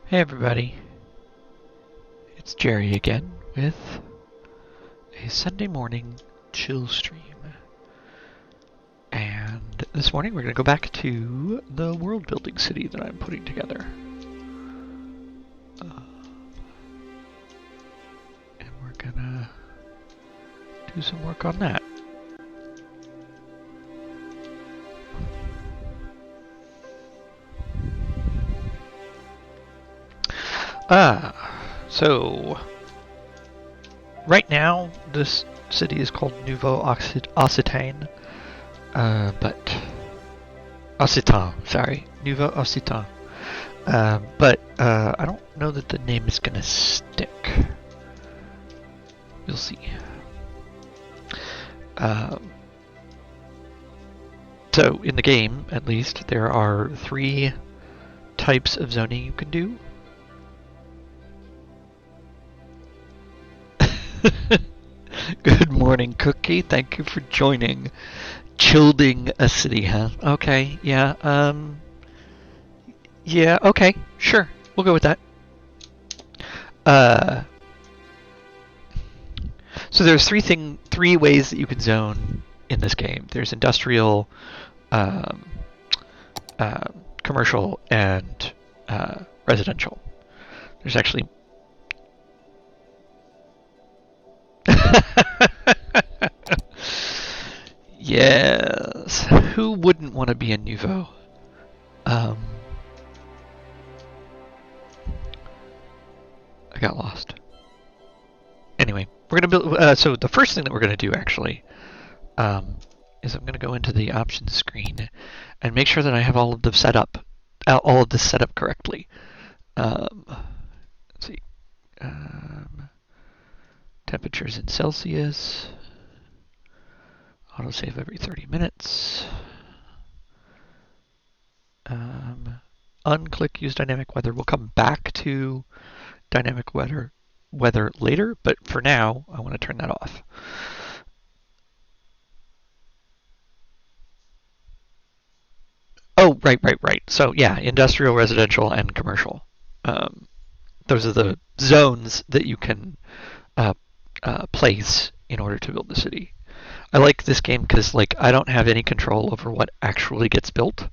Hey everybody, it's Jerry again with a Sunday morning chill stream. And this morning we're going to go back to the world building city that I'm putting together. And we're going to do some work on that. So right now this city is called Nouveau Occitane, but Occitan, sorry, Nouveau Occitan. But I don't know that the name is gonna stick. You'll see. So in the game, at least, there are 3 types of zoning you can do. Good morning, Cookie. Thank you for joining. Childing a city, huh? Okay, yeah, yeah, okay, sure. We'll go with that. So there's 3 ways that you can zone in this game. There's industrial, commercial, and residential. There's actually yes. Who wouldn't want to be a nouveau? I got lost. Anyway, we're gonna build. So the first thing that we're gonna do actually is I'm gonna go into the options screen and make sure that I have all of this set up correctly. Let's see. Temperatures in Celsius. Autosave every 30 minutes. Unclick use dynamic weather. We'll come back to dynamic weather later, but for now, I want to turn that off. Oh, right. So yeah, industrial, residential, and commercial. Those are the zones that you can place in order to build the city. I like this game because I don't have any control over what actually gets built.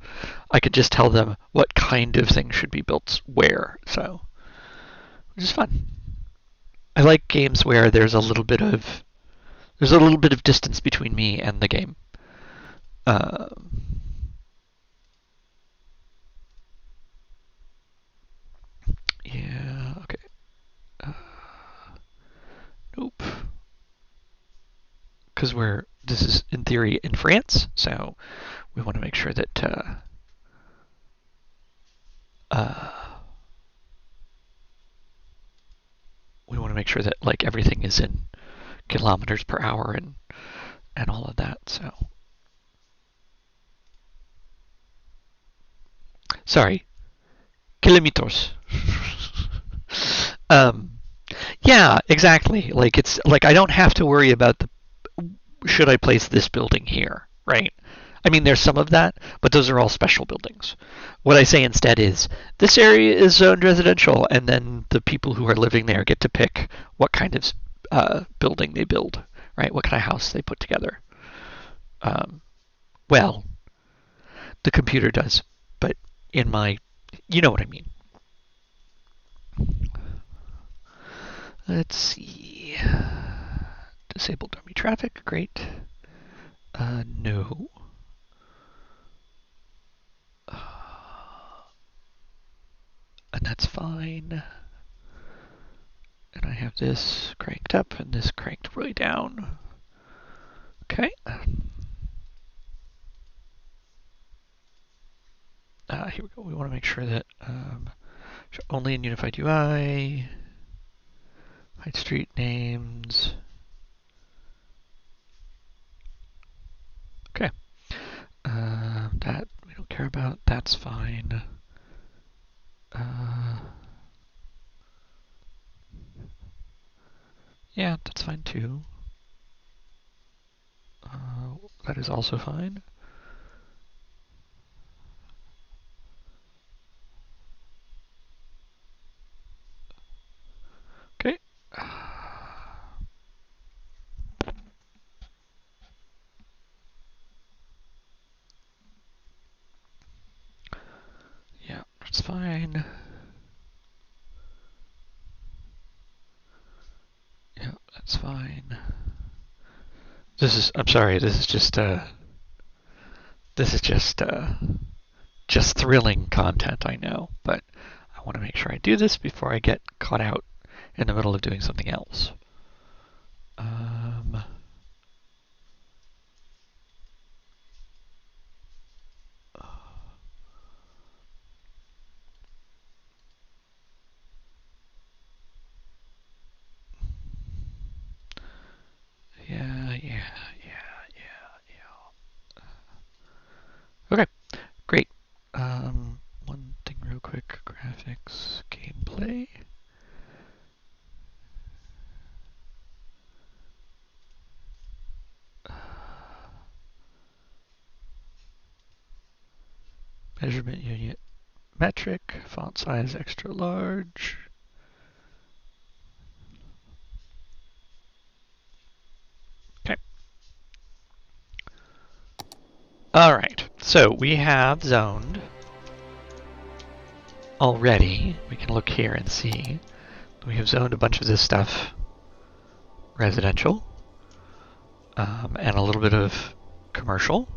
I could just tell them what kind of thing should be built where, so which is fun. I like games where there's a little bit of distance between me and the game. Yeah, okay. Nope. Because this is in theory in France, so we want to make sure that everything is in kilometers per hour and all of that. So sorry, kilometers. Yeah, exactly. It's I don't have to worry about should I place this building here, right? I mean, there's some of that, but those are all special buildings. What I say instead is this area is zoned residential, and then the people who are living there get to pick what kind of building they build, right? What kind of house they put together. Well, the computer does, but you know what I mean. Let's see. Disable dummy traffic, great. No. And that's fine. And I have this cranked up and this cranked way down. Okay. Here we go. We want to make sure that only in Unified UI, hide street names. Okay. That we don't care about. That's fine. Yeah, that's fine too. That is also fine. That's fine. Yeah, that's fine. I'm sorry, this is just thrilling content, I know, but I want to make sure I do this before I get caught out in the middle of doing something else. Yeah. Okay, great. One thing real quick, graphics, gameplay. Measurement unit metric, font size extra large. Okay. All right, so we have zoned already. We can look here and see. We have zoned a bunch of this stuff residential, and a little bit of commercial.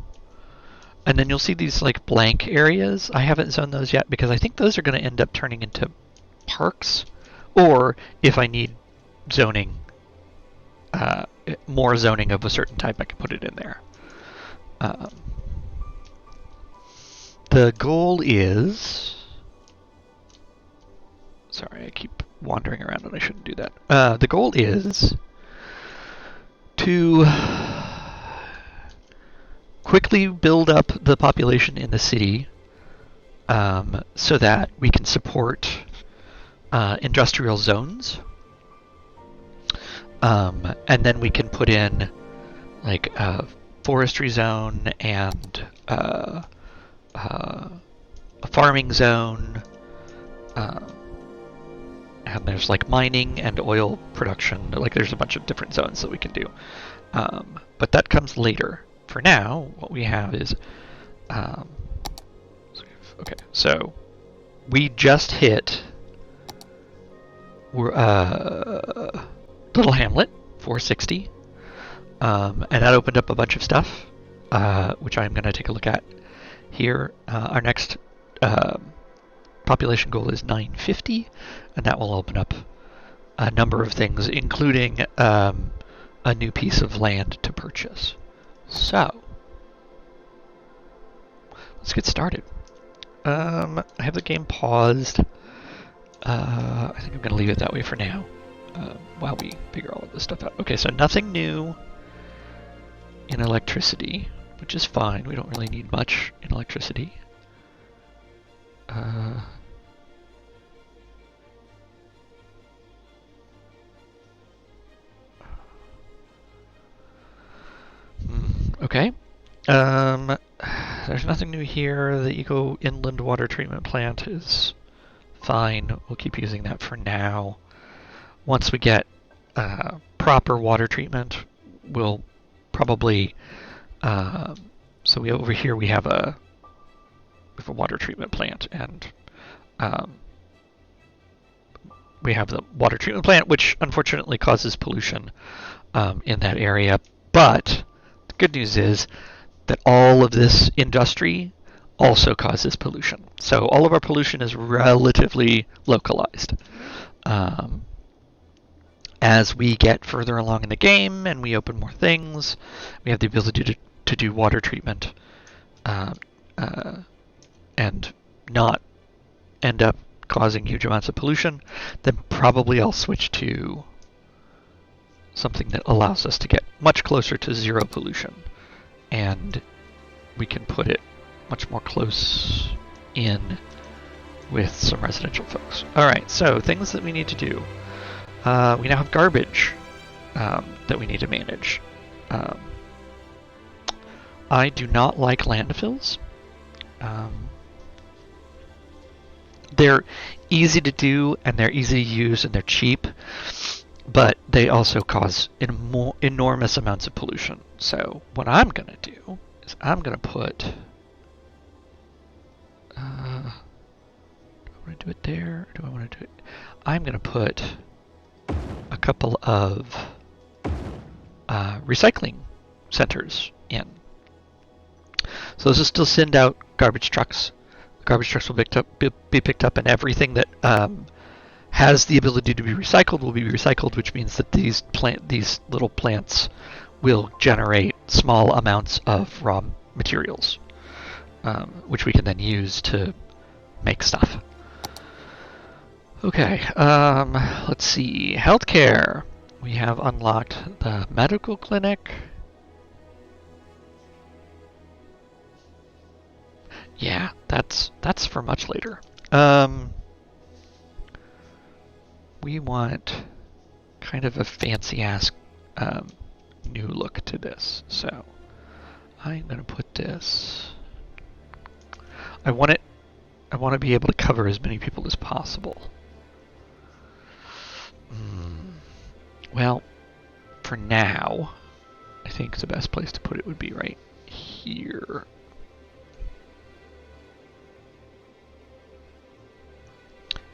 And then you'll see these like blank areas. I haven't zoned those yet because I think those are going to end up turning into parks, or if I need zoning, more zoning of a certain type, I can put it in there. The goal is... Sorry, I keep wandering around and I shouldn't do that. The goal is to quickly build up the population in the city, so that we can support industrial zones. And then we can put in like a forestry zone and a farming zone. And there's like mining and oil production. Like there's a bunch of different zones that we can do. But that comes later. For now, what we have is... okay, so we just hit Little Hamlet, 460. And that opened up a bunch of stuff, which I'm going to take a look at here. Our next population goal is 950, and that will open up a number of things, including a new piece of land to purchase. So, let's get started. I have the game paused. I think I'm going to leave it that way for now, while we figure all of this stuff out. Okay, so nothing new in electricity, which is fine. We don't really need much in electricity. Okay. There's nothing new here. The Eco Inland Water Treatment Plant is fine. We'll keep using that for now. Once we get proper water treatment, we'll probably... so over here we have a water treatment plant, and we have the water treatment plant, which unfortunately causes pollution in that area. But the good news is that all of this industry also causes pollution. So all of our pollution is relatively localized. As we get further along in the game and we open more things, we have the ability to do water treatment and not end up causing huge amounts of pollution. Then probably I'll switch to something that allows us to get much closer to zero pollution, and we can put it much more close in with some residential folks. Alright, so things that we need to do. We now have garbage that we need to manage. I do not like landfills. They're easy to do, and they're easy to use, and they're cheap, but they also cause enormous amounts of pollution. So what I'm going to do is I'm going to put want to do it there? Or do I want to do it? I'm going to put a couple of recycling centers in. So this will still send out garbage trucks. Garbage trucks will be picked up, and everything that has the ability to be recycled will be recycled, which means that these little plants will generate small amounts of raw materials, which we can then use to make stuff. Okay, let's see. Healthcare. We have unlocked the medical clinic. Yeah, that's for much later. We want kind of a fancy-ass new look to this. So I'm going to put this. I want to be able to cover as many people as possible. Well, for now, I think the best place to put it would be right here.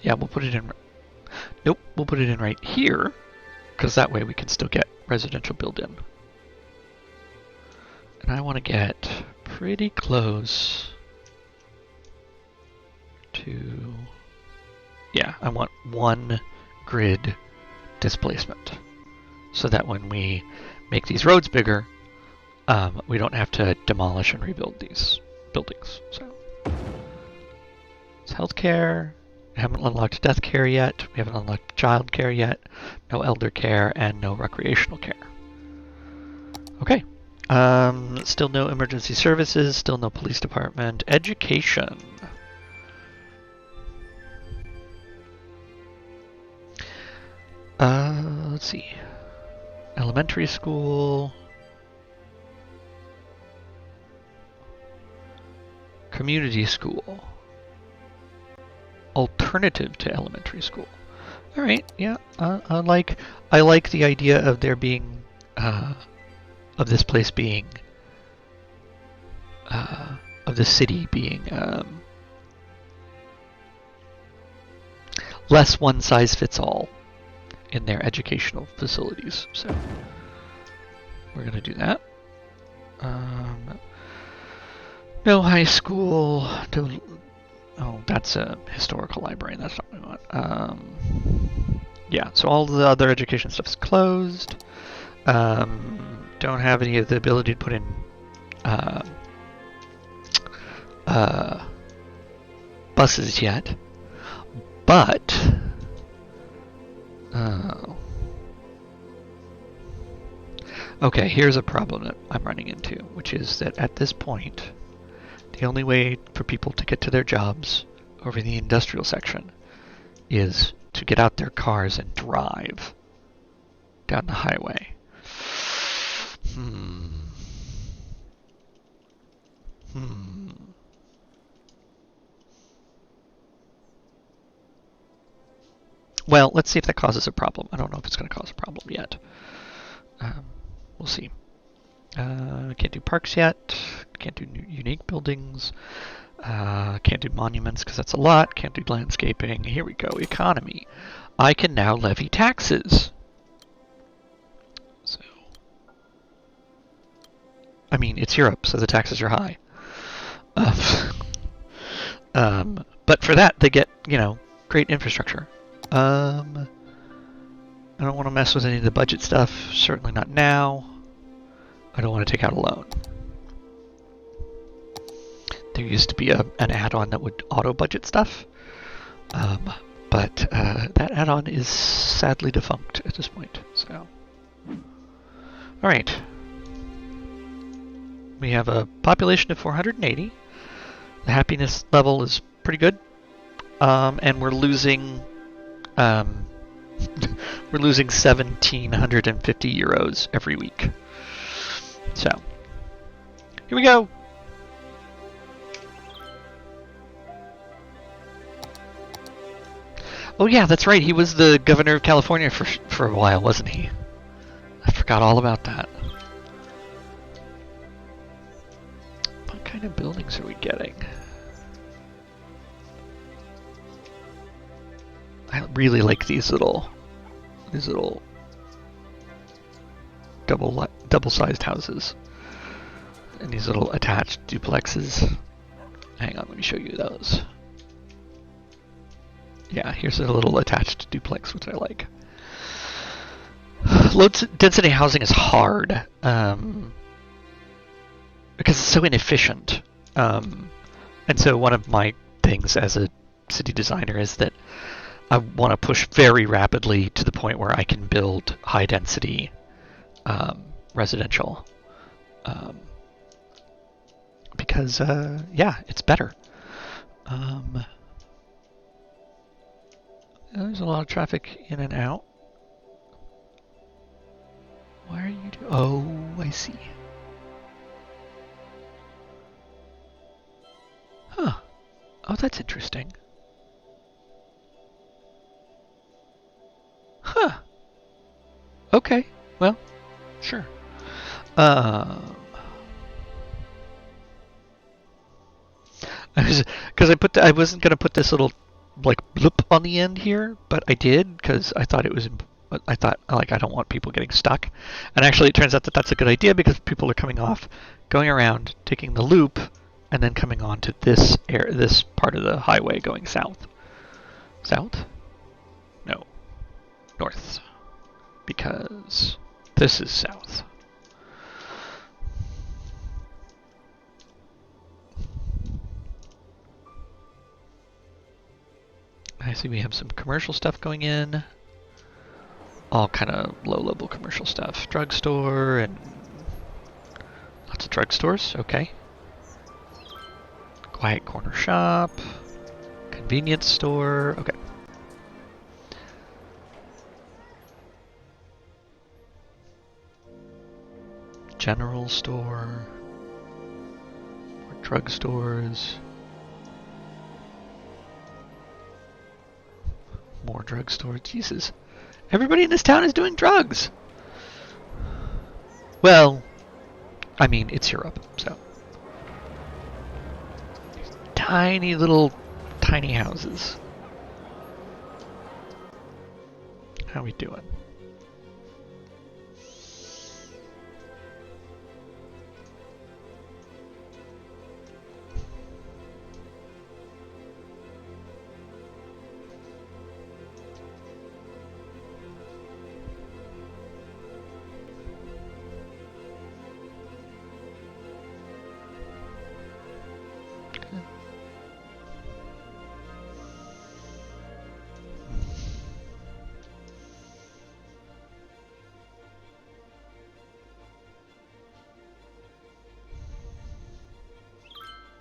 Yeah, we'll put it in. Nope, we'll put it in right here, because that way we can still get residential build-in. And I want to get pretty close to. Yeah, I want one grid displacement, so that when we make these roads bigger, we don't have to demolish and rebuild these buildings. So it's healthcare. We haven't unlocked death care yet. We haven't unlocked child care yet. No elder care and no recreational care. Okay. Still no emergency services. Still no police department. Education. Let's see. Elementary school. Community school. Alternative to elementary school. All right, yeah, I like the idea of there being of this place being of the city being less one size fits all in their educational facilities. So we're gonna do that. No high school. Oh, that's a historical library. That's not what we want. Yeah, so all the other education stuff is closed. Don't have any of the ability to put in buses yet. But okay, here's a problem that I'm running into, which is that at this point, the only way for people to get to their jobs over the industrial section is to get out their cars and drive down the highway. Well, let's see if that causes a problem. I don't know if it's going to cause a problem yet. We'll see. Can't do parks yet. Can't do unique buildings. Can't do monuments because that's a lot. Can't do landscaping. Here we go. Economy. I can now levy taxes. So, I mean, it's Europe, so the taxes are high. But for that, they get, great infrastructure. I don't want to mess with any of the budget stuff. Certainly not now. I don't want to take out a loan. There used to be an add-on that would auto-budget stuff, but that add-on is sadly defunct at this point. So, all right, we have a population of 480. The happiness level is pretty good, and we're losing 1,750 euros every week. So, here we go. Oh yeah, that's right. He was the governor of California for a while, wasn't he? I forgot all about that. What kind of buildings are we getting? I really like these little double-sized houses and these little attached duplexes. Hang on, let me show you those. Yeah, here's a little attached duplex, which I like. Low density housing is hard because it's so inefficient. And so one of my things as a city designer is that I want to push very rapidly to the point where I can build high density residential. Because, yeah, it's better. There's a lot of traffic in and out. Why are you doing? Oh, I see. Huh. Oh, that's interesting. Huh. Okay. Well, sure. Because I wasn't gonna put this little like bloop on the end here, but I did because I thought it was. I thought like I don't want people getting stuck, and actually it turns out that that's a good idea because people are coming off, going around, taking the loop, and then coming on to this part of the highway going south. South? No, north, because this is south. I see we have some commercial stuff going in. All kind of low-level commercial stuff. Drugstore and lots of drugstores. Okay. Quiet corner shop. Convenience store. Okay. General store. More drugstores. More drugstores. Jesus. Everybody in this town is doing drugs. Well, I mean, it's Europe, so. Tiny little, tiny houses. How we doing?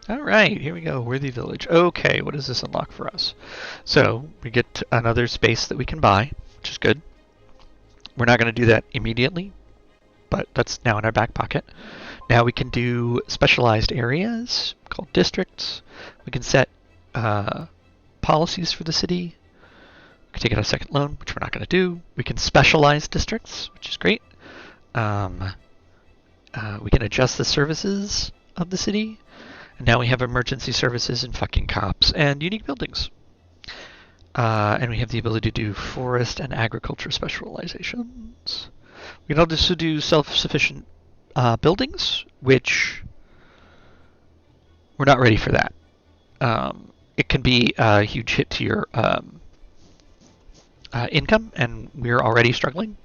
Alright, here we go. Worthy Village. Okay, what does this unlock for us? So, we get another space that we can buy, which is good. We're not going to do that immediately, but that's now in our back pocket. Now we can do specialized areas called districts. We can set policies for the city. We can take out a second loan, which we're not going to do. We can specialize districts, which is great. We can adjust the services of the city. And now we have emergency services and fucking cops and unique buildings. And we have the ability to do forest and agriculture specializations. We can also do self-sufficient buildings, which we're not ready for that. It can be a huge hit to your income, and we're already struggling.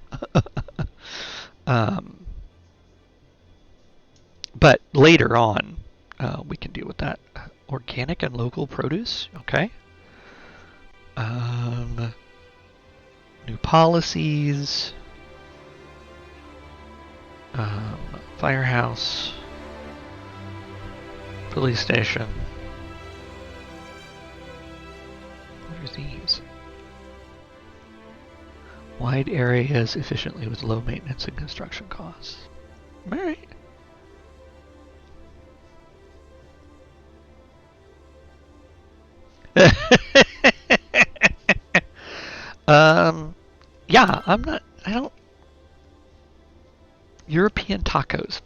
But later on, we can deal with that. Organic and local produce, okay. New policies. Firehouse. Police station. What are these? Wide areas efficiently with low maintenance and construction costs. Alright. Yeah, I don't. European tacos.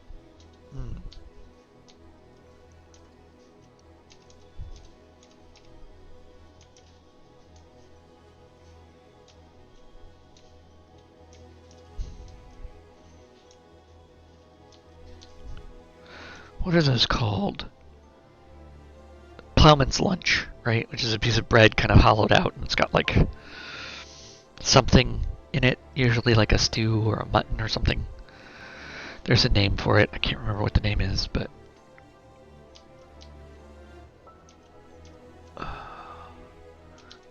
what are those called? Plowman's lunch, right? Which is a piece of bread kind of hollowed out, and it's got like something in it, usually like a stew or a mutton or something. There's a name for it. I can't remember what the name is, but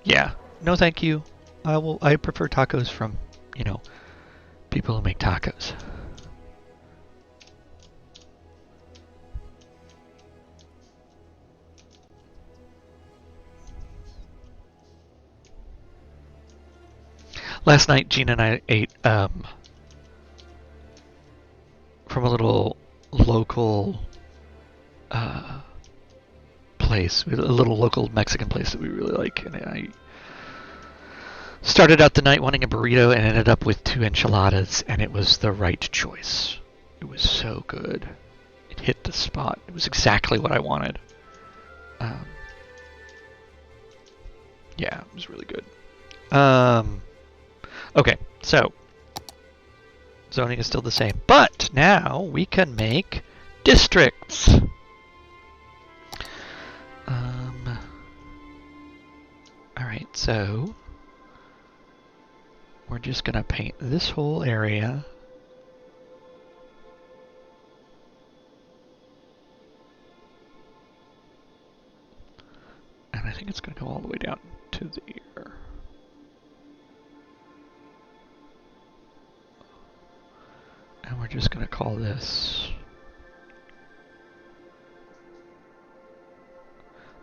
yeah. No, thank you. I prefer tacos from, people who make tacos. Last night, Gina and I ate from a little local place, a little local Mexican place that we really like, and I started out the night wanting a burrito and ended up with 2 enchiladas, and it was the right choice. It was so good. It hit the spot. It was exactly what I wanted. Yeah, it was really good. Okay, so zoning is still the same, but now we can make districts. Alright, so we're just going to paint this whole area. And I think it's going to go all the way down to there. And we're just going to call this...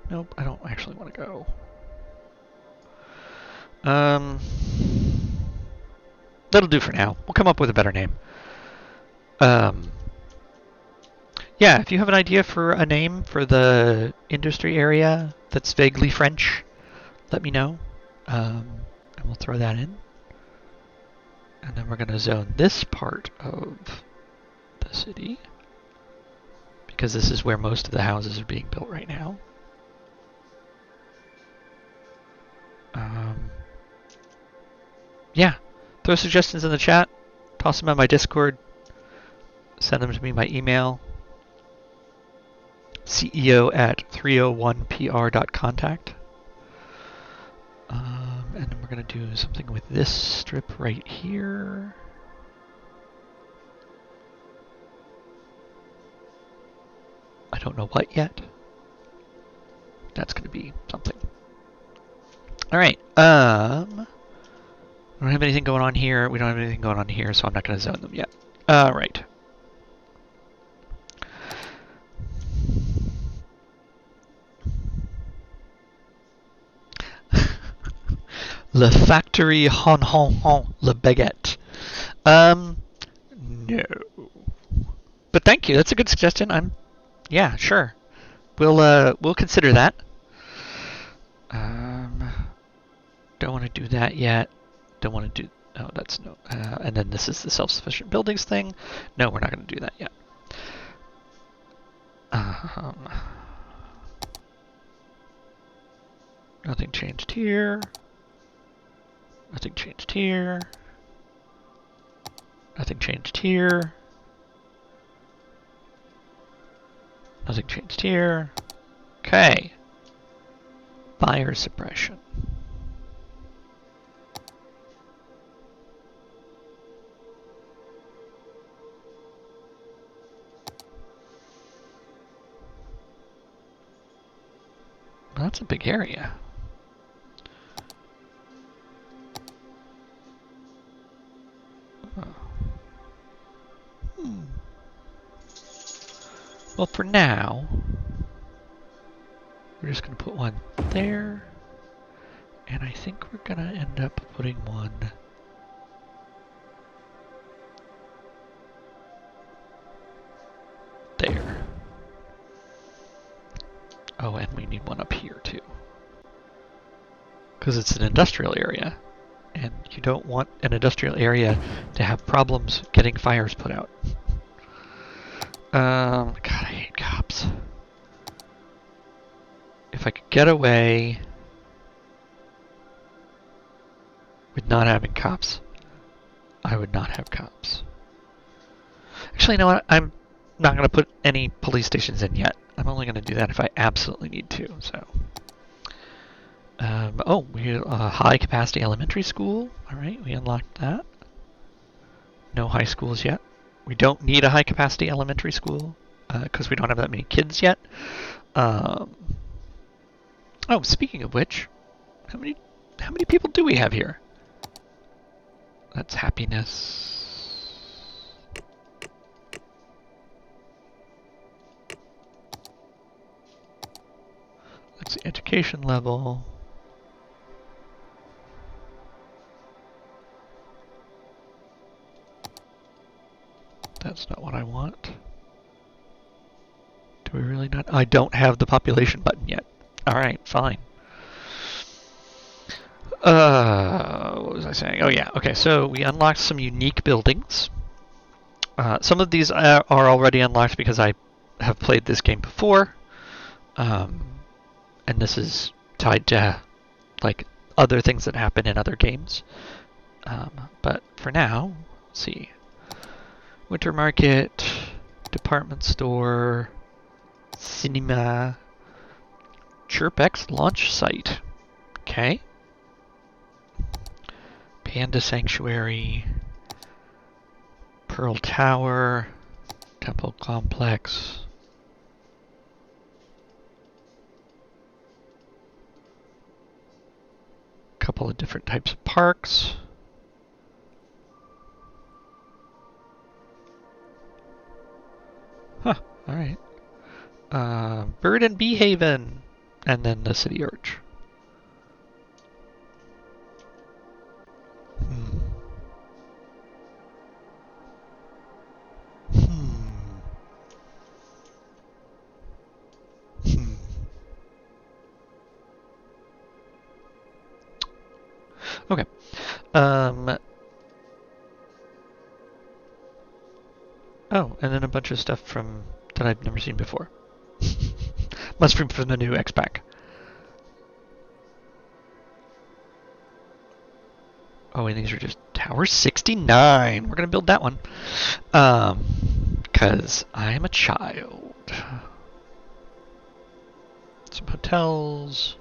Nope, I don't actually want to go. That'll do for now. We'll come up with a better name. Yeah, if you have an idea for a name for the industry area that's vaguely French, let me know. And we'll throw that in. And then we're going to zone this part of the city, because this is where most of the houses are being built right now. Yeah, throw suggestions in the chat, toss them on my Discord, send them to me by email, ceo@301pr.contact. And then we're going to do something with this strip right here. I don't know what yet. That's going to be something. All right. We don't have anything going on here. We don't have anything going on here, so I'm not going to zone them yet. All right. Le Factory Hon Hon Hon Le Baguette. No. But thank you. That's a good suggestion. Yeah, sure. We'll consider that. Don't want to do that yet. Don't want to do... Oh, that's no... and then this is the self-sufficient buildings thing. No, we're not going to do that yet. Nothing changed here. Nothing changed here. Nothing changed here. Nothing changed here. Okay. Fire suppression. Well, that's a big area. Well, for now, we're just going to put one there, and I think we're going to end up putting one there. Oh, and we need one up here too, because it's an industrial area, and you don't want an industrial area to have problems getting fires put out. God, I hate cops. If I could get away with not having cops, I would not have cops. Actually, you know what? not going to put any police stations in yet. I'm only going to do that if I absolutely need to. So, oh, we high capacity elementary school. All right, we unlocked that. No high schools yet. We don't need a high capacity elementary school because we don't have that many kids yet. Oh, speaking of which, how many people do we have here? That's happiness. That's the education level. That's not what I want. Do we really not? I don't have the population button yet. Alright, fine. What was I saying? Oh yeah, okay, so we unlocked some unique buildings. Some of these are already unlocked because I have played this game before. And this is tied to like other things that happen in other games. But for now, let's see. Winter market, department store, cinema, ChirpX launch site. Okay. Panda Sanctuary, Pearl Tower, Temple Complex. Couple of different types of parks. Huh, alright. Bird and Bee Haven, and then the City Arch. Okay. Oh, and then a bunch of stuff from that I've never seen before. Must be from the new X-Pack. Oh, and these are just Tower 69. We're gonna build that one. 'Cause I'm a child. Some hotels.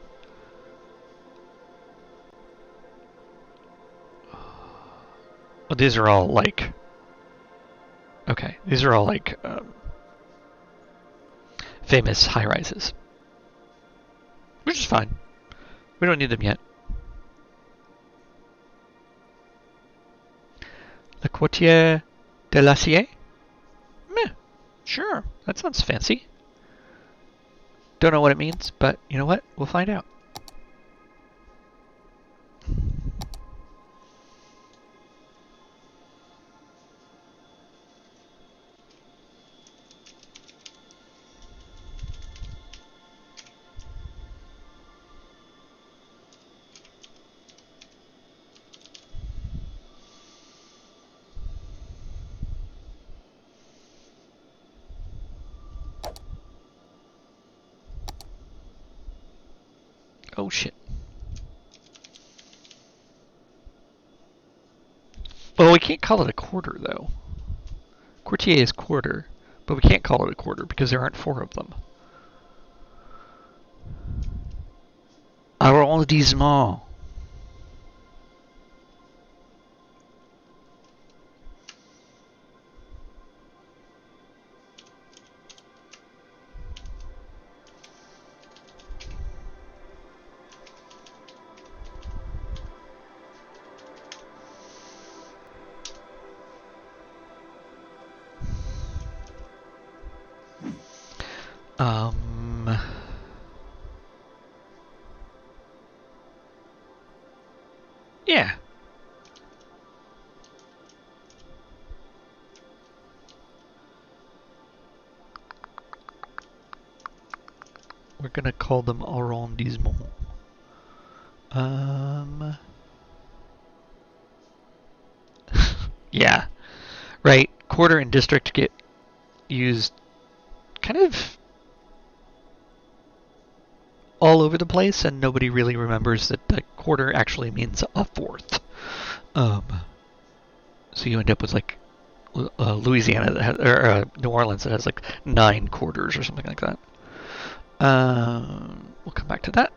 Well, these are all like... Okay, these are all like famous high-rises. Which is fine. We don't need them yet. Le Quartier de l'Acier? Meh, sure, that sounds fancy. Don't know what it means, but you know what? We'll find out. Oh shit. Well, we can't call it a quarter though. Quartier is quarter, but we can't call it a quarter because there aren't 4 of them. Arrondissement. Yeah. We're gonna call them arrondissement. Yeah. Right. Quarter and district get used kind of all over the place, and nobody really remembers that the quarter actually means a fourth. So you end up with like Louisiana that has, or New Orleans that has like 9 quarters or something like that. We'll come back to that.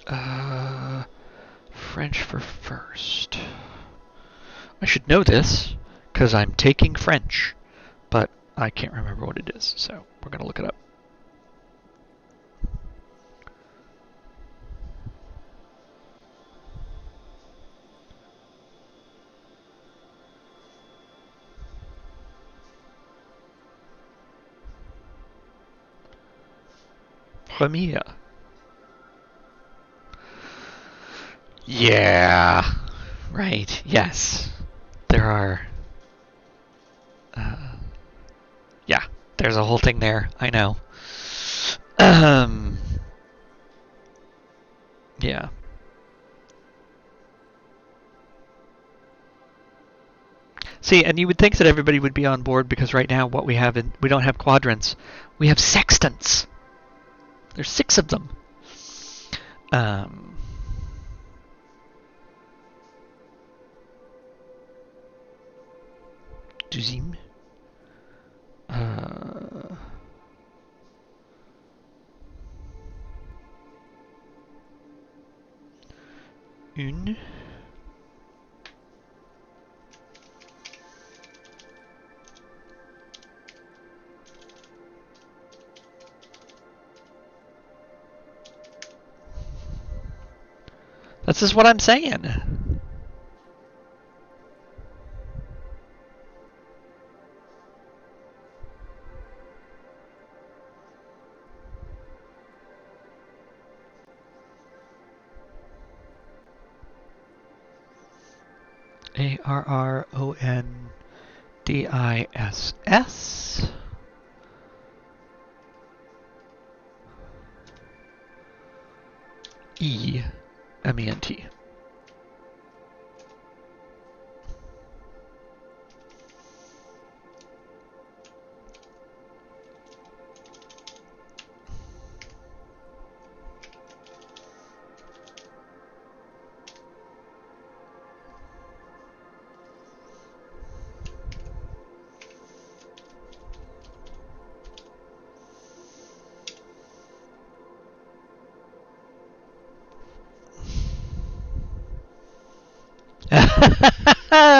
Uh, French for first. I should know this because I'm taking French, but I can't remember what it is, so we're going to look it up. Premier. Yeah. Right. Yes. There are. Yeah. There's a whole thing there. I know. Yeah. See, and you would think that everybody would be on board because right now what we have we don't have quadrants. We have sextants. There's 6 of them. Deuxième. Une. That's just what I'm saying. ARRONDISS. EMENT.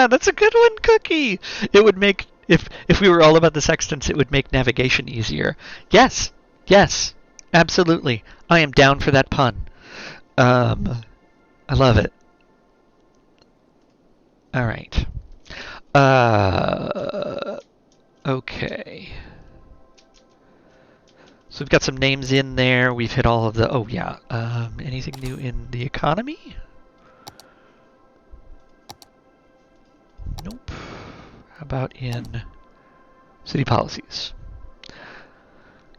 That's a good one, Cookie. It would make if we were all about the sextants, it would make navigation easier. Yes, yes, absolutely. I am down for that pun. I love it. All right. Okay. So we've got some names in there. We've hit all of the. Oh yeah. Anything new in the economy? Nope. How about in city policies?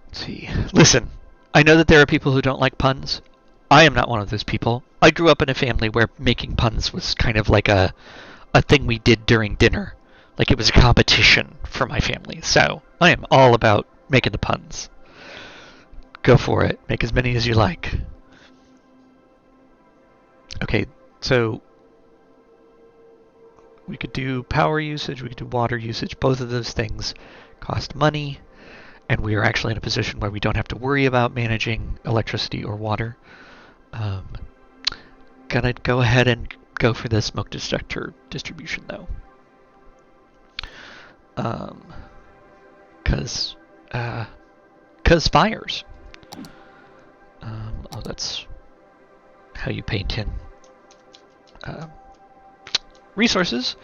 Let's see. Listen, I know that there are people who don't like puns. I am not one of those people. I grew up in a family where making puns was kind of like a thing we did during dinner. Like it was a competition for my family. So I am all about making the puns. Go for it. Make as many as you like. Okay, so we could do power usage, we could do water usage. Both of those things cost money, and we are actually in a position where we don't have to worry about managing electricity or water. Gonna go ahead and go for the smoke detector distribution though. Cause fires. Oh, that's how you paint in resources.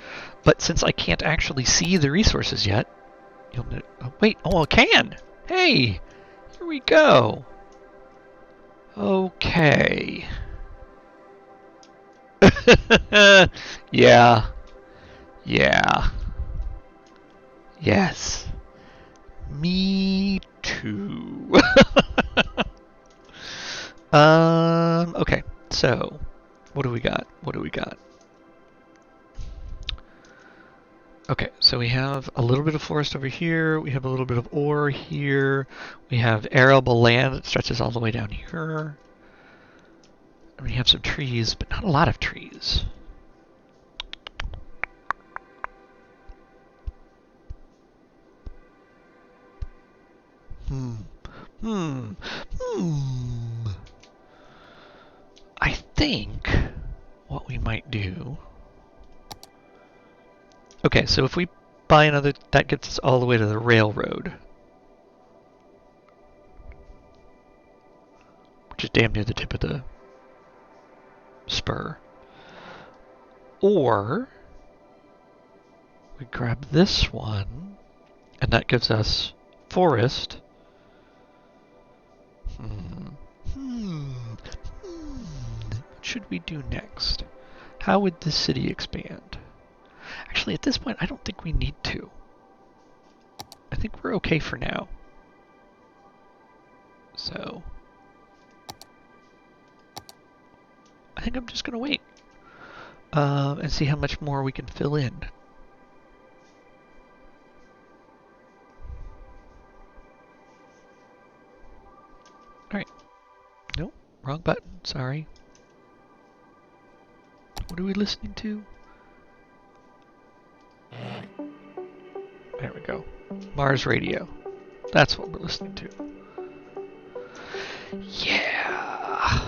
But since I can't actually see the resources yet, you'll know. Oh, wait. Oh, I can. Hey, here we go. Okay. Yeah. Yeah. Yes. Me too. Okay. So, what do we got? What do we got? Okay, so we have a little bit of forest over here. We have a little bit of ore here. We have arable land that stretches all the way down here. And we have some trees, but not a lot of trees. I think what we might do... Okay, so if we buy another, that gets us all the way to the railroad. Which is damn near the tip of the spur. Or we grab this one, and that gives us forest. What should we do next? How would this city expand? Actually, at this point, I don't think we need to. I think we're okay for now. So, I think I'm just going to wait and see how much more we can fill in. Alright. Nope, wrong button, sorry. What are we listening to? There we go. Mars Radio. That's what we're listening to. Yeah.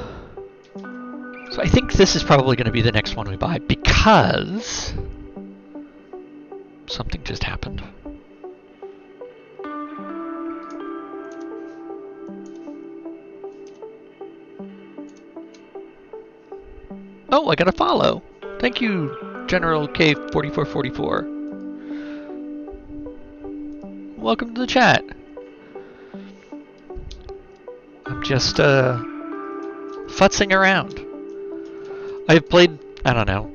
So I think this is probably going to be the next one we buy because something just happened. Oh, I got a follow. Thank you, General K4444. Welcome to the chat. I'm just futzing around. I've played, I don't know,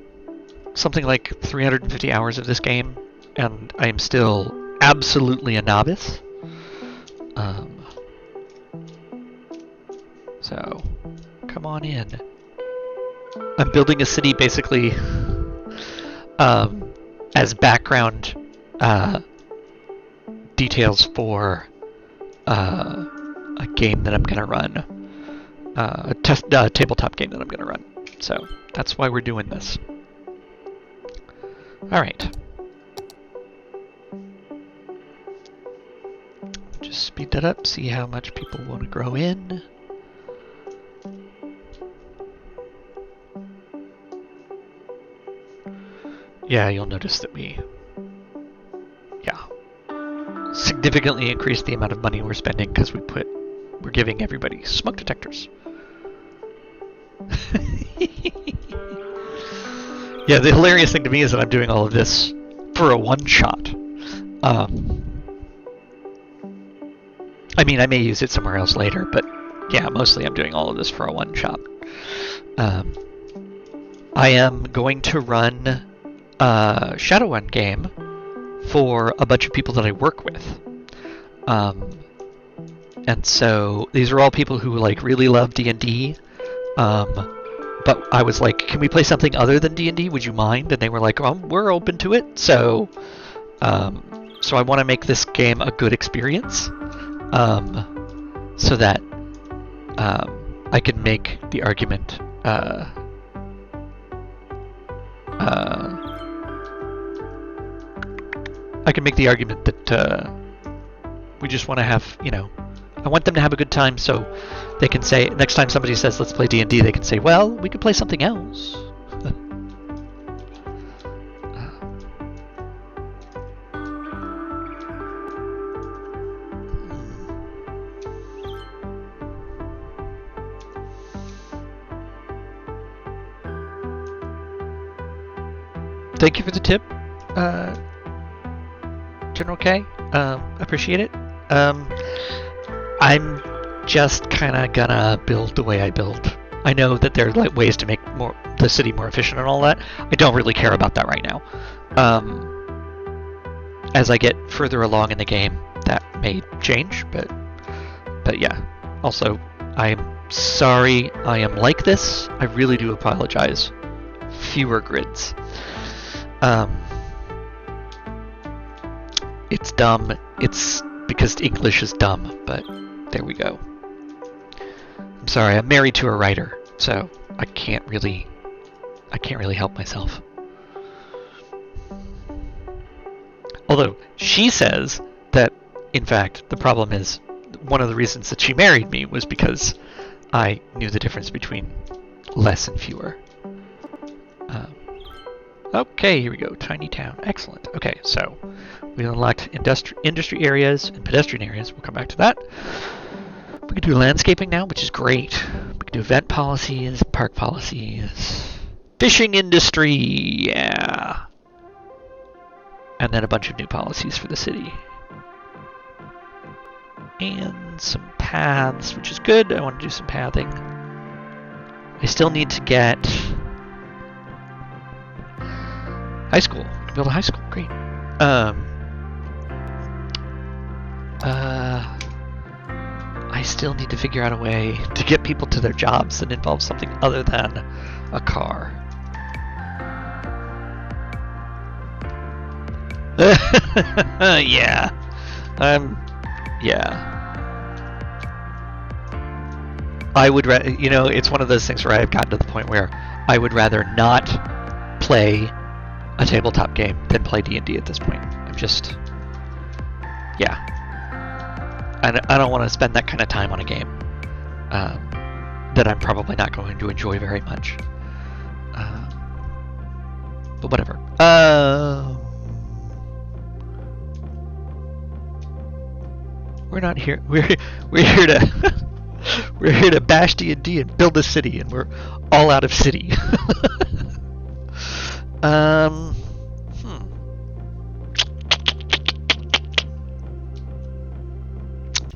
something like 350 hours of this game, and I am still absolutely a novice. So, come on in. I'm building a city basically as background details for a game that I'm going to run, a tabletop game that I'm going to run. So that's why we're doing this. All right. Just speed that up, see how much people want to grow in. Yeah, you'll notice that we, significantly increased the amount of money we're spending because we're giving everybody smoke detectors. Yeah, the hilarious thing to me is that I'm doing all of this for a one-shot. I mean, I may use it somewhere else later, but yeah, mostly I'm doing all of this for a one-shot. I am going to run a Shadowrun game for a bunch of people that I work with. And so these are all people who like really love D&D. But I was like, can we play something other than D&D? Would you mind? And they were like, we're open to it. So I want to make this game a good experience, so that I can make the argument. I can make the argument that we just want to have, I want them to have a good time, so they can say, next time somebody says, let's play D&D, they can say, well, we could play something else. Thank you for the tip, General K. Appreciate it. I'm just kind of gonna build the way I build. I know that there are like ways to make the city more efficient and all that. I don't really care about that right now. As I get further along in the game, that may change, but yeah. Also, I'm sorry I am like this. I really do apologize. Fewer grids. it's dumb. It's because English is dumb, but there we go. I'm sorry, I'm married to a writer, so I can't really help myself. Although she says that, in fact, the problem is one of the reasons that she married me was because I knew the difference between less and fewer. Okay, here we go. Tiny town. Excellent. Okay, so we unlocked industry areas and pedestrian areas. We'll come back to that. We can do landscaping now, which is great. We can do event policies, park policies, fishing industry, yeah. And then a bunch of new policies for the city. And some paths, which is good. I want to do some pathing. I still need to get high school. Build a high school. Great. I still need to figure out a way to get people to their jobs that involves something other than a car. Yeah. Yeah. I would it's one of those things where I've gotten to the point where I would rather not play a tabletop game than play D&D at this point. I'm just, yeah. I don't want to spend that kind of time on a game that I'm probably not going to enjoy very much. But whatever. We're not here. We're here to we're here to bash D&D and build a city, and we're all out of city.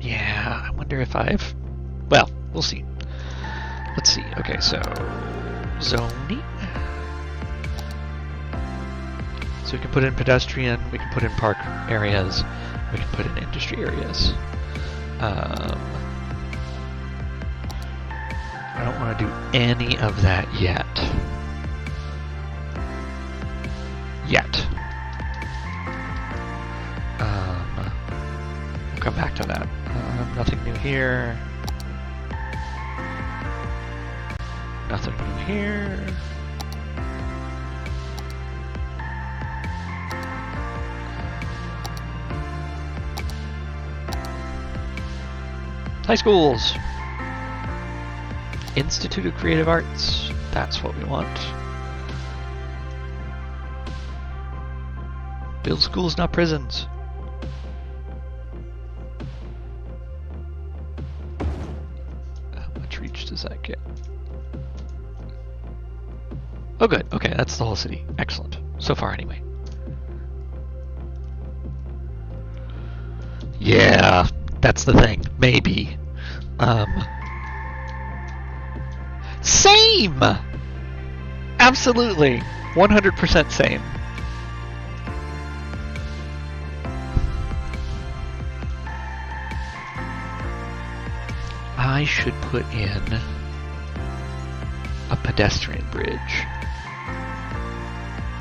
Yeah, I wonder if well, we'll see. Let's see. Okay, so zoning. So we can put in pedestrian, we can put in park areas, we can put in industry areas. I don't want to do any of that yet. We'll come back to that. Nothing new here. Nothing new here. High schools. Institute of Creative Arts. That's what we want. Build schools, not prisons. How much reach does that get? Oh good, okay, that's the whole city. Excellent. So far anyway. Yeah, that's the thing. Maybe. Same! Absolutely. 100% same. I should put in a pedestrian bridge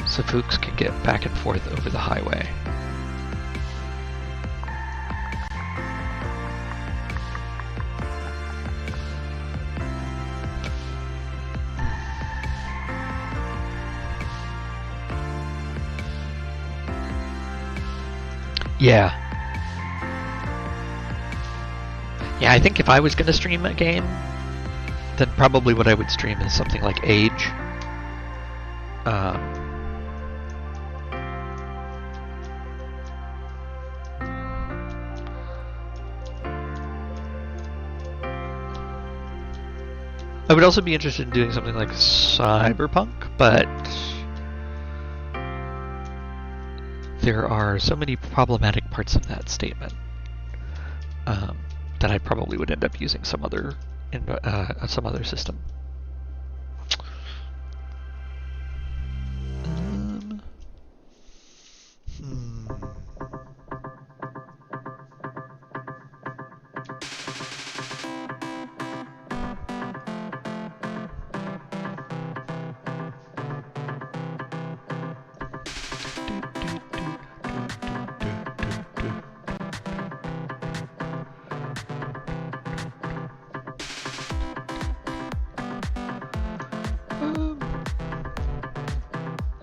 so folks can get back and forth over the highway. Yeah. Yeah, I think if I was going to stream a game, then probably what I would stream is something like Age. I would also be interested in doing something like Cyberpunk, but there are so many problematic parts of that statement that I probably would end up using some other system.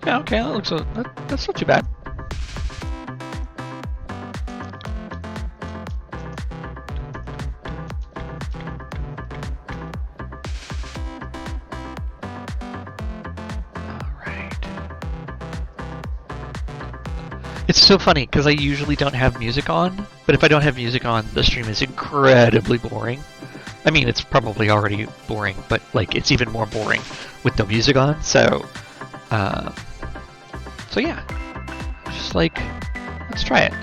Yeah, okay, that's not too bad. It's so funny because I usually don't have music on, but if I don't have music on, the stream is incredibly boring. I mean, it's probably already boring, but like it's even more boring with no music on. So yeah, just like let's try it,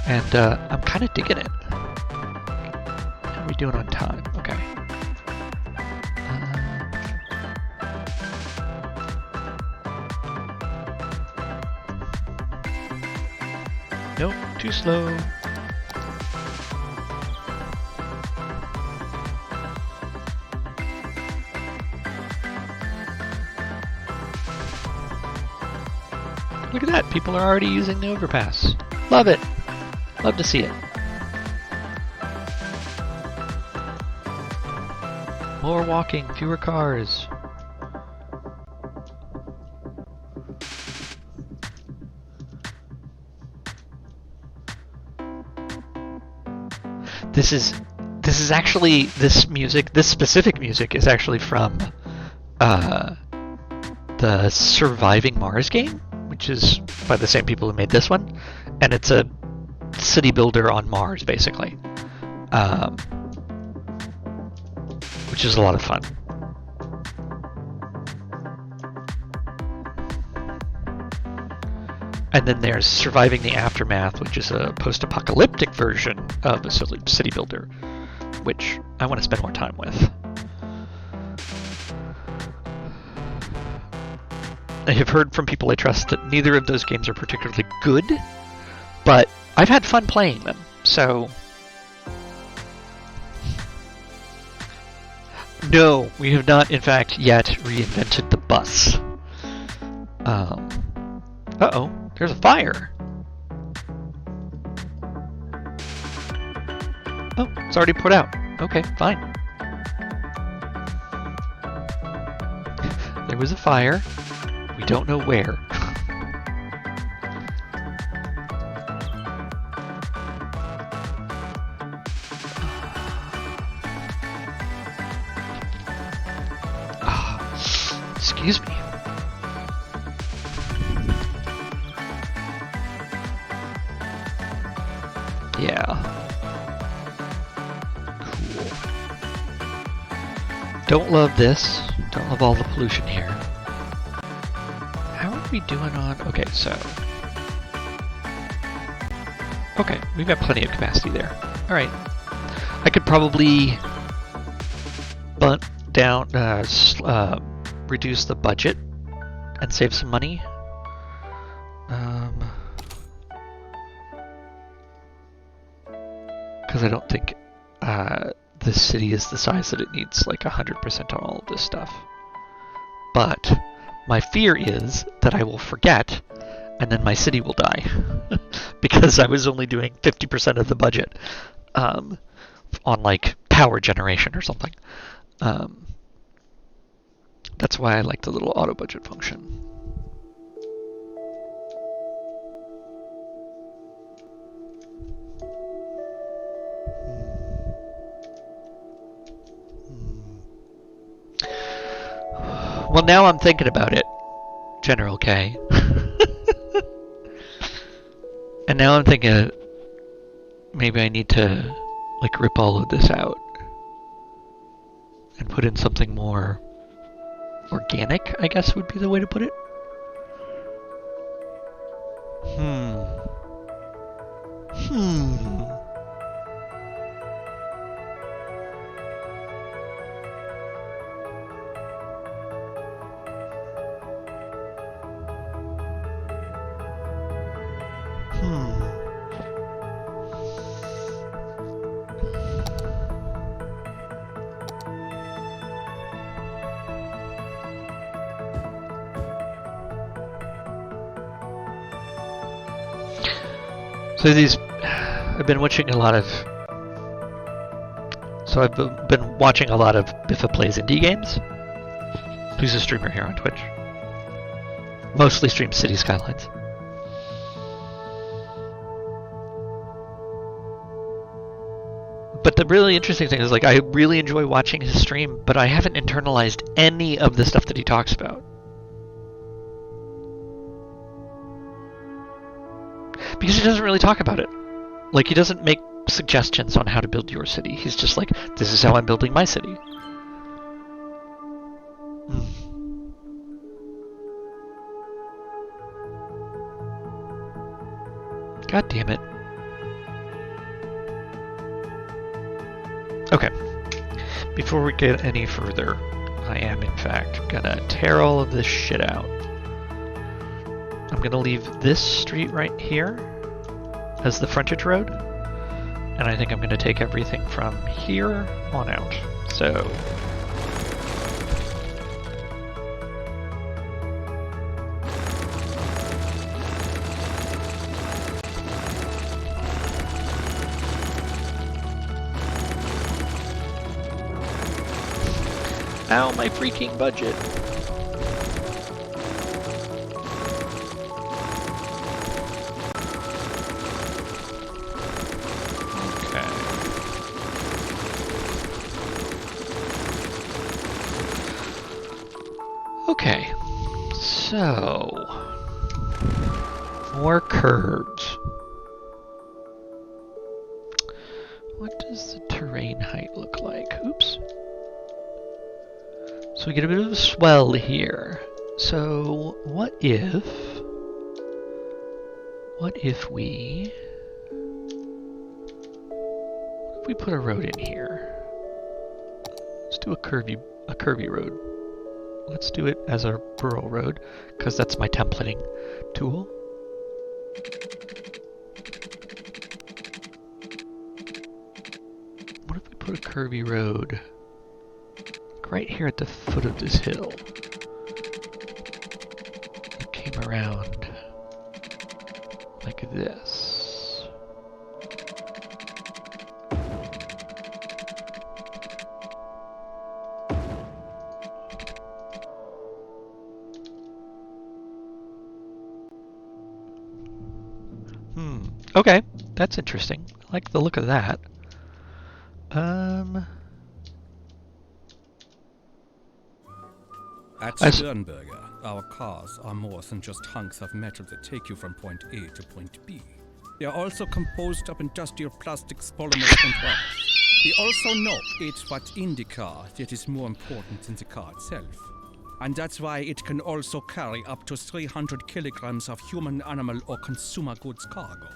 and I'm kind of digging it. How are we doing on time? Okay. Nope, too slow. Look at that, people are already using the overpass. Love it. Love to see it. More walking, fewer cars. This is actually, this specific music is actually from the Surviving Mars game, which is by the same people who made this one, and it's a city builder on Mars, basically, which is a lot of fun. And then there's Surviving the Aftermath, which is a post-apocalyptic version of a city builder, which I want to spend more time with. I have heard from people I trust that neither of those games are particularly good, but I've had fun playing them, so... No, we have not, in fact, yet reinvented the bus. Uh-oh. There's a fire. Oh, it's already put out. Okay, fine. There was a fire. We don't know where. Excuse me. Yeah. Cool. Don't love this. Don't love all the pollution here. How are we doing on... Okay, so... Okay, we've got plenty of capacity there. Alright. I could probably... bunt down... reduce the budget and save some money. Because I don't think the city is the size that it needs like 100% on all of this stuff. But my fear is that I will forget and then my city will die because I was only doing 50% of the budget on like power generation or something. That's why I like the little auto budget function. Well, now I'm thinking about it, General K. And now I'm thinking maybe I need to like rip all of this out and put in something more organic, I guess would be the way to put it. So I've been watching a lot of... So I've been watching a lot of Biffa Plays Indie Games, who's a streamer here on Twitch. Mostly stream City Skylines. But the really interesting thing is, like, I really enjoy watching his stream, but I haven't internalized any of the stuff that he talks about. Because he doesn't really talk about it. Like, he doesn't make suggestions on how to build your city. He's just like, this is how I'm building my city. God damn it. Okay. Before we get any further, I am in fact gonna tear all of this shit out. I'm gonna leave this street right here as the frontage road, and I think I'm gonna take everything from here on out. So ow, my freaking budget. Okay. So, more curves. What does the terrain height look like? Oops. So we get a bit of a swell here. So what if we put a road in here? Let's do a curvy road. Let's do it as a rural road, because that's my templating tool. What if we put a curvy road right here at the foot of this hill? It came around like this. Okay, that's interesting. I like the look of that. At Sternberger, our cars are more than just hunks of metal that take you from point A to point B. They are also composed of industrial plastics, polymers, and wires. We also know it's what's in the car that is more important than the car itself. And that's why it can also carry up to 300 kilograms of human, animal, or consumer goods cargo.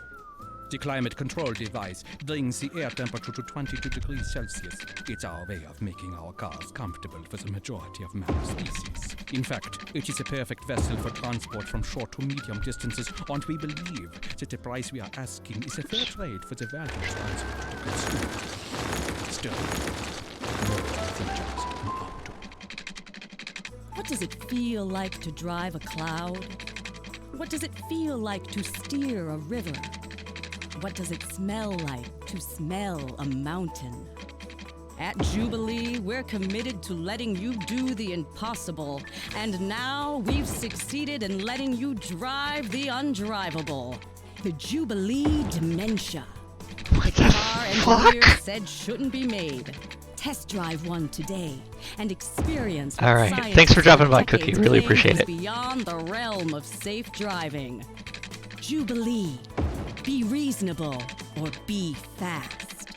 The climate control device brings the air temperature to 22 degrees Celsius. It's our way of making our cars comfortable for the majority of mammal species. In fact, it is a perfect vessel for transport from short to medium distances, and we believe that the price we are asking is a fair trade for the value transferred to consumers. Still, more than just an auto. What does it feel like to drive a cloud? What does it feel like to steer a river? What does it smell like to smell a mountain? At Jubilee, we're committed to letting you do the impossible. And now we've succeeded in letting you drive the undrivable. The Jubilee Dementia. What the car engineers said shouldn't be made. Test drive one today and experience what all right, science thanks for dropping by, decades Cookie. Really claimed appreciate was it. beyond the realm of safe driving. Jubilee. Be reasonable or be fast.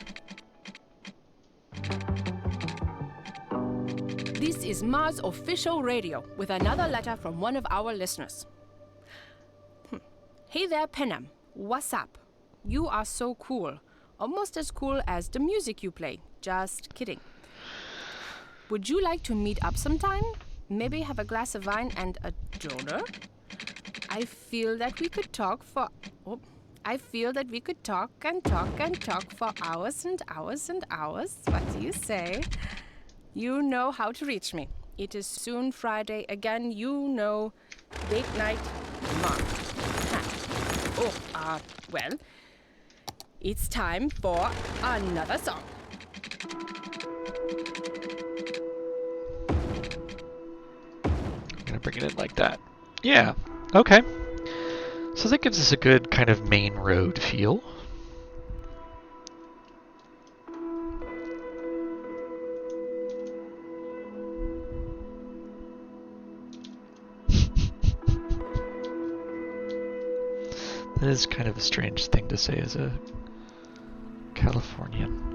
This is Mars Official Radio with another letter from one of our listeners. Hey there, Penham. What's up? You are so cool. Almost as cool as the music you play. Just kidding. Would you like to meet up sometime? Maybe have a glass of wine and a donor? I feel that we could talk for hours and hours and hours. What do you say? You know how to reach me. It is soon Friday again. You know, date night, Mark. Well, it's time for another song. I'm gonna bring it in like that. Yeah. Okay. So that gives us a good kind of main road feel. That is kind of a strange thing to say as a Californian.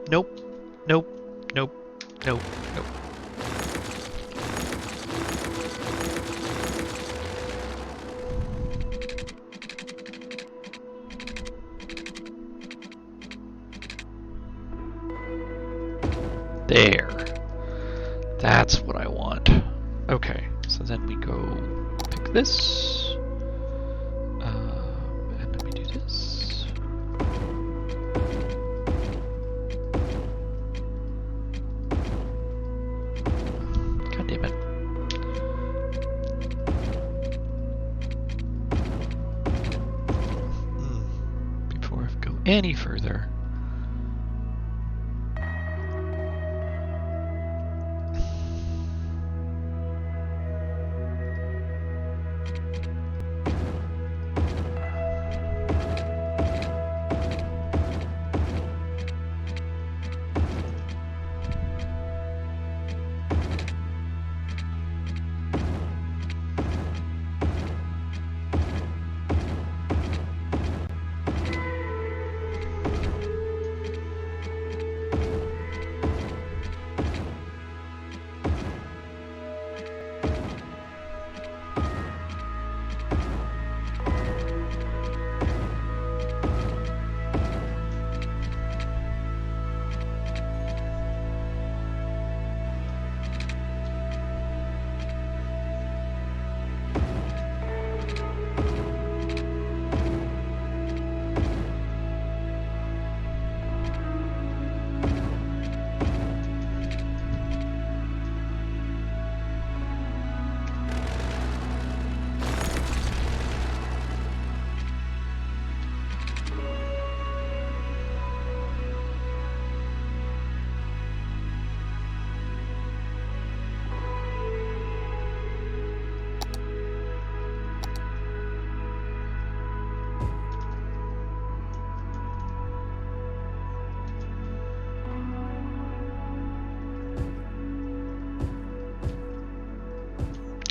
Nope. Nope. Nope. Nope. Nope. There. That's what I want. Okay, so then we go pick this. And then we do this. God damn it. Before I go any further.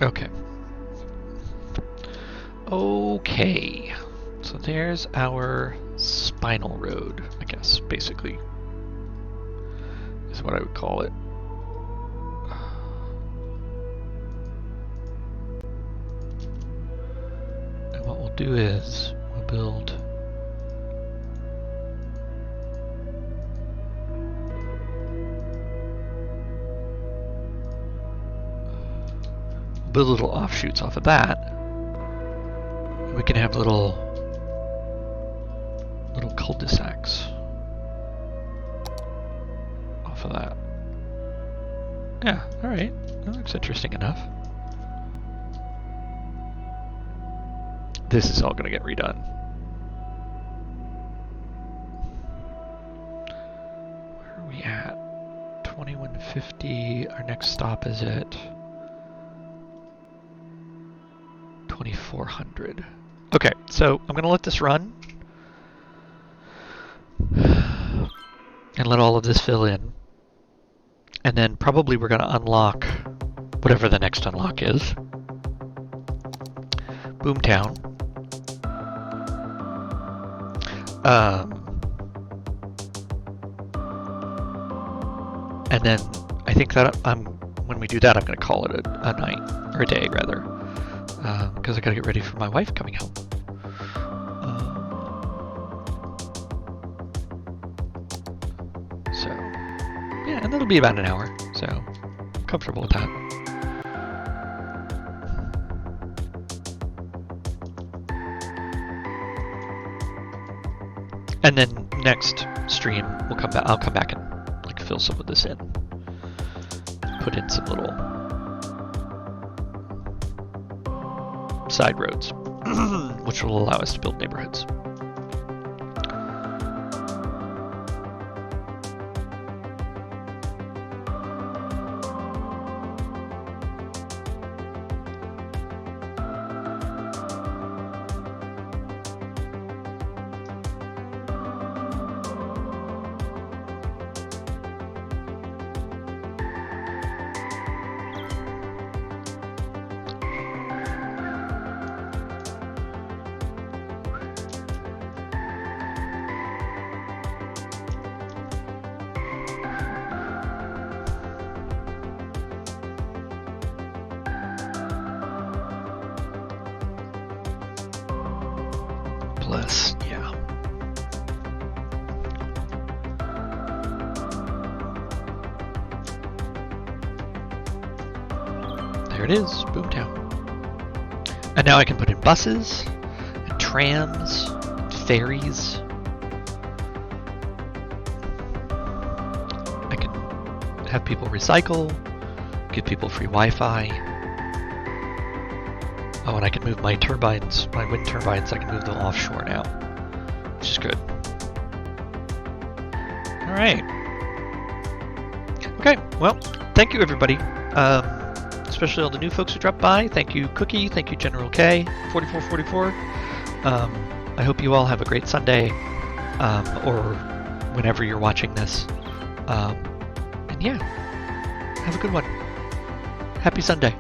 Okay. Okay. So there's our spinal road, I guess, basically. Is what I would call it. And what we'll do is we'll build little offshoots off of that. We can have little cul-de-sacs off of that. Yeah, alright. That looks interesting enough. This is all going to get redone. Where are we at? 2150. Our next stop is at 2400. Okay, so I'm going to let this run and let all of this fill in. And then probably we're going to unlock whatever the next unlock is. Boomtown. And then I think that when we do that, I'm going to call it a night, or a day rather, because I got to get ready for my wife coming home. So yeah, and that'll be about an hour, so I'm comfortable with that. And then next stream we'll come back. I'll come back and like fill some of this in. Put in some little side roads, which will allow us to build neighborhoods. There it is, Boomtown. And now I can put in buses, and trams, and ferries. I can have people recycle, give people free Wi-Fi. Oh, and I can move my turbines, my wind turbines, I can move them offshore now, which is good. All right. Okay, well, thank you everybody. Especially all the new folks who dropped by. Thank you, Cookie. Thank you, General K, 4444. I hope you all have a great Sunday, or whenever you're watching this. And yeah, have a good one. Happy Sunday.